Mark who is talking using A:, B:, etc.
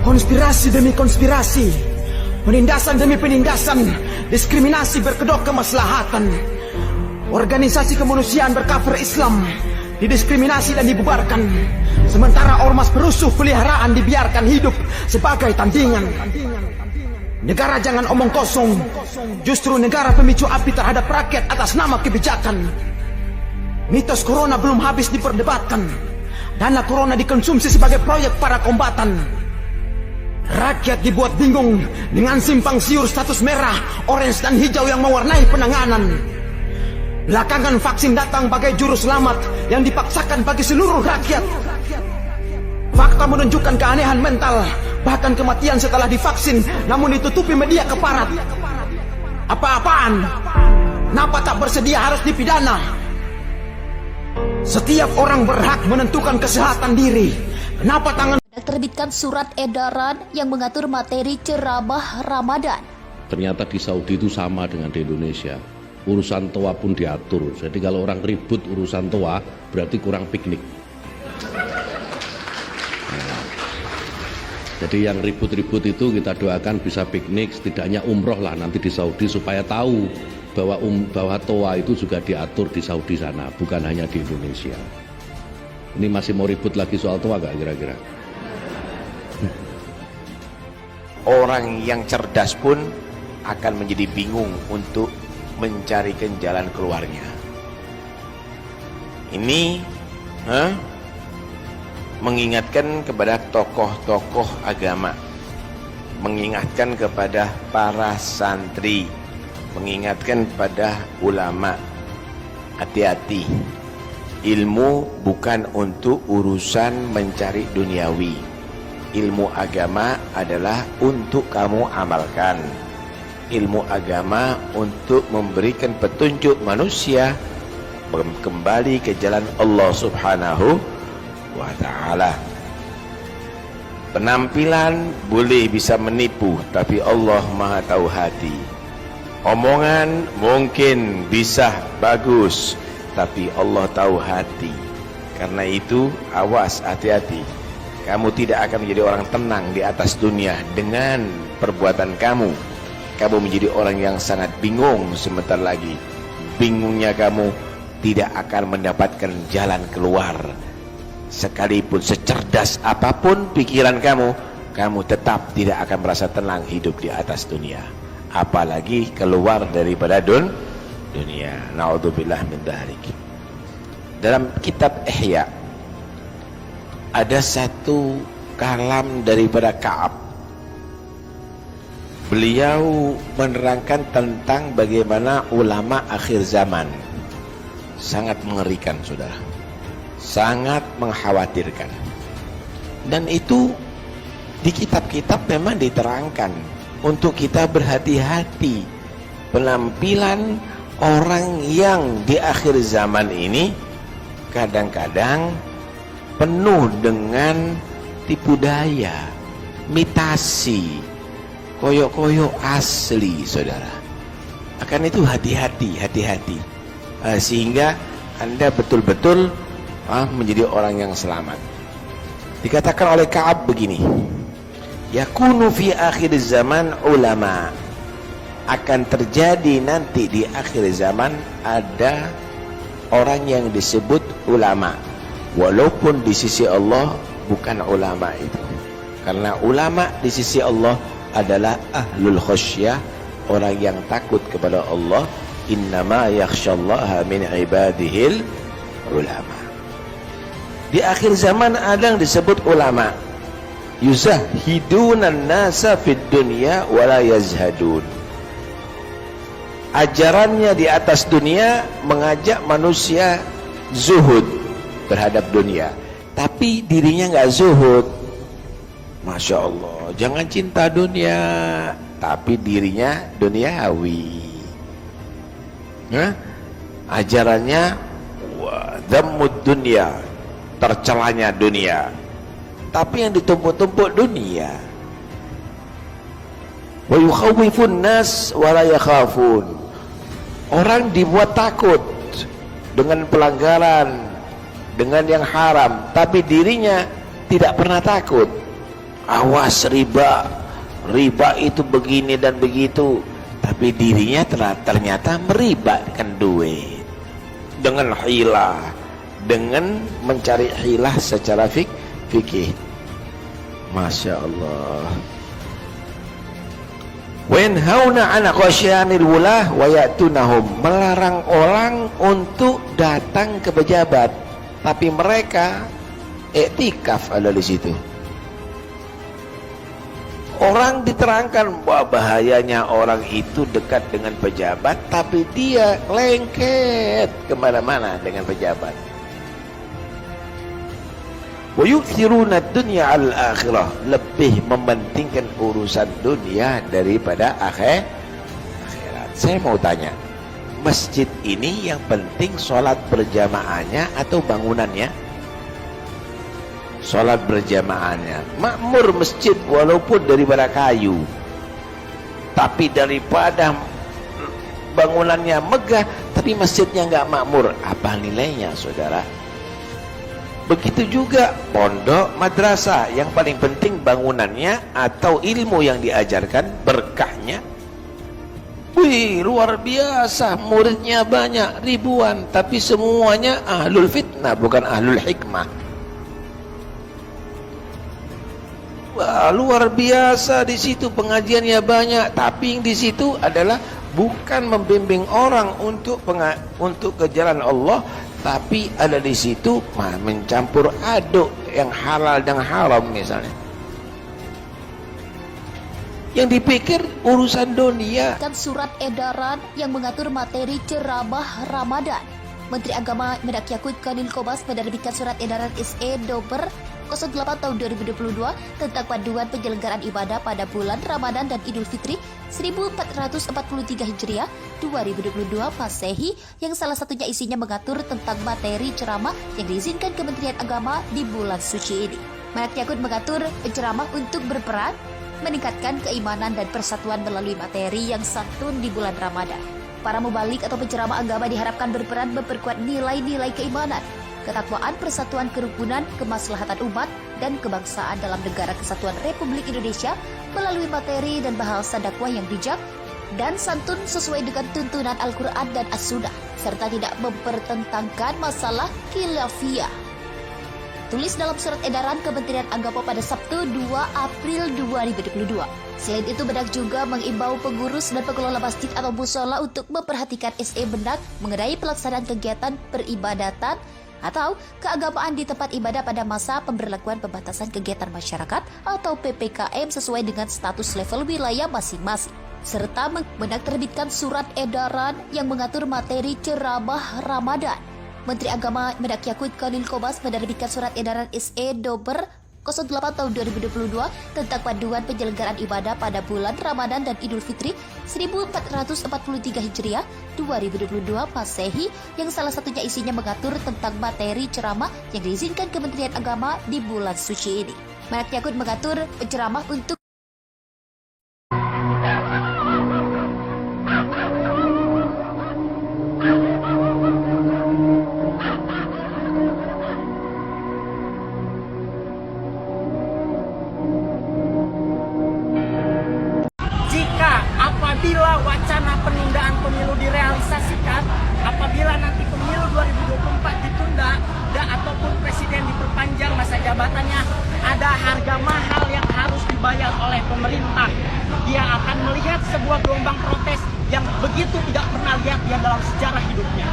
A: Konspirasi demi konspirasi, penindasan demi penindasan, diskriminasi berkedok kemaslahatan. Organisasi kemanusiaan bercover Islam didiskriminasi dan dibubarkan, sementara ormas perusuh peliharaan dibiarkan hidup sebagai tandingan. Negara jangan omong kosong, justru negara pemicu api terhadap rakyat atas nama kebijakan. Mitos corona belum habis diperdebatkan, dana corona dikonsumsi sebagai proyek para kombatan. Rakyat dibuat bingung dengan simpang siur status merah, orange dan hijau yang mewarnai penanganan. Belakangan vaksin datang bagai juru selamat yang dipaksakan bagi seluruh rakyat. Fakta menunjukkan keanehan mental, bahkan kematian setelah divaksin namun ditutupi media keparat. Apa-apaan? Kenapa tak bersedia harus dipidana? Setiap orang berhak menentukan kesehatan diri. Kenapa tangan
B: terbitkan surat edaran yang mengatur materi ceramah Ramadan?
C: Ternyata di Saudi itu sama dengan di Indonesia. Urusan toa pun diatur. Jadi kalau orang ribut urusan toa berarti kurang piknik. Jadi yang ribut-ribut itu kita doakan bisa piknik, setidaknya umroh lah nanti di Saudi supaya tahu bahwa toa itu juga diatur di Saudi sana, bukan hanya di Indonesia. Ini masih mau ribut lagi soal toa gak kira-kira?
D: Orang yang cerdas pun akan menjadi bingung untuk mencarikan jalan keluarnya. Ini mengingatkan kepada tokoh-tokoh agama, mengingatkan kepada para santri, mengingatkan pada ulama. Hati-hati, ilmu bukan untuk urusan mencari duniawi. Ilmu agama adalah untuk kamu amalkan. Ilmu agama untuk memberikan petunjuk manusia kembali ke jalan Allah Subhanahu wa ta'ala. Penampilan boleh bisa menipu, tapi Allah Maha tahu hati. Omongan mungkin bisa bagus, tapi Allah tahu hati. Karena itu awas, hati-hati. Kamu tidak akan menjadi orang tenang di atas dunia dengan perbuatan kamu. Kamu menjadi orang yang sangat bingung sebentar lagi. Bingungnya kamu tidak akan mendapatkan jalan keluar. Sekalipun secerdas apapun pikiran kamu, kamu tetap tidak akan merasa tenang hidup di atas dunia. Apalagi keluar daripada dunia. Na'udzubillah min dzalik. Dalam kitab Ihya ada satu kalam daripada Ka'ab. Beliau menerangkan tentang bagaimana ulama akhir zaman. Sangat mengerikan, saudara. Sangat mengkhawatirkan. Dan itu di kitab-kitab memang diterangkan untuk kita berhati-hati. Penampilan orang yang di akhir zaman ini kadang-kadang penuh dengan tipu daya, imitasi, koyok-koyok asli, saudara. Akan itu hati-hati, sehingga Anda betul-betul menjadi orang yang selamat. Dikatakan oleh Ka'ab begini, yakunu fi akhir zaman ulama. Akan terjadi nanti di akhir zaman ada orang yang disebut ulama. Walaupun di sisi Allah bukan ulama itu. Karena ulama di sisi Allah adalah ahlul khasyah, orang yang takut kepada Allah. Innama yakhsyallaha min ibadihil ulama. Di akhir zaman ada yang disebut ulama. Yuzahidunan nasa fid dunya wala yazhadun. Ajarannya di atas dunia mengajak manusia zuhud terhadap dunia, tapi dirinya nggak zuhud. Masya Allah, jangan cinta dunia, tapi dirinya duniawi. Ajarannya dhammud dunia, tercelanya dunia, tapi yang ditumpuk-tumpuk dunia. Wa yukhawifun nas wa la yakhafun. Orang dibuat takut dengan pelanggaran, dengan yang haram, tapi dirinya tidak pernah takut. awas riba, riba itu begini dan begitu, tapi dirinya ternyata meribakan duit dengan hilah, dengan mencari hilah secara fikih. Masya Allah. Wenhauna an qasyanil wulah wa yatunahum, melarang orang untuk datang ke pejabat, tapi mereka iktikaf ada di situ. Orang diterangkan bahwa bahayanya orang itu dekat dengan pejabat, tapi dia lengket kemana-mana dengan pejabat. Wa yu'thiruna ad-dunya 'alal akhirah, lebih mementingkan urusan dunia daripada akhirat. Saya mau tanya, masjid ini yang penting sholat berjamaahnya atau bangunannya? Sholat berjamaahnya. Makmur masjid walaupun daripada kayu, tapi daripada bangunannya megah tapi masjidnya nggak makmur, apa nilainya, saudara? Begitu juga pondok madrasah, yang paling penting bangunannya atau ilmu yang diajarkan, berkahnya. Wih, luar biasa, muridnya banyak, ribuan, tapi semuanya ahlul fitnah, bukan ahlul hikmah. Wah, luar biasa, di situ pengajiannya banyak, tapi yang di situ adalah bukan membimbing orang untuk ke jalan Allah, tapi ada di situ mencampur aduk yang halal dan haram misalnya. Yang dipikir urusan dunia.
B: Kan surat edaran yang mengatur materi ceramah Ramadan. Menteri Agama Medak Yakut Kanil Kobas menerbitkan surat edaran SE Dober 08 tahun 2022 tentang panduan penyelenggaraan ibadah pada bulan Ramadan dan Idul Fitri 1443 Hijriah 2022 Masehi, yang salah satunya isinya mengatur tentang materi ceramah yang diizinkan Kementerian Agama di bulan suci ini. Medak Yakut mengatur penceramah untuk berperan meningkatkan keimanan dan persatuan melalui materi yang santun di bulan Ramadan. Para mubalik atau penceramah agama diharapkan berperan memperkuat nilai-nilai keimanan, ketakwaan, persatuan, kerukunan, kemaslahatan umat, dan kebangsaan dalam negara kesatuan Republik Indonesia melalui materi dan bahasa dakwah yang bijak dan santun sesuai dengan tuntunan Al-Quran dan As-Sunnah, serta tidak mempertentangkan masalah khilafiyah. Tulis dalam surat edaran Kementerian Agama pada Sabtu 2 April 2022. Selain itu, Benak juga mengimbau pengurus dan pengelola masjid atau musola untuk memperhatikan SE Benak mengenai pelaksanaan kegiatan peribadatan atau keagamaan di tempat ibadah pada masa pemberlakuan pembatasan kegiatan masyarakat atau PPKM sesuai dengan status level wilayah masing-masing, serta Benak terbitkan surat edaran yang mengatur materi ceramah Ramadan. Menteri Agama Medak Yakut Kanil Kobas menerbitkan surat edaran SE Dober 08 tahun 2022 tentang panduan penyelenggaraan ibadah pada bulan Ramadan dan Idul Fitri 1443 Hijriah 2022 Masehi, yang salah satunya isinya mengatur tentang materi ceramah yang diizinkan Kementerian Agama di bulan suci ini. Medak Yakut mengatur penceramah untuk
A: apabila wacana penundaan pemilu direalisasikan, apabila nanti pemilu 2024 ditunda ataupun presiden diperpanjang masa jabatannya, ada harga mahal yang harus dibayar oleh pemerintah. Dia akan melihat sebuah gelombang protes yang begitu tidak pernah lihat dia dalam sejarah hidupnya.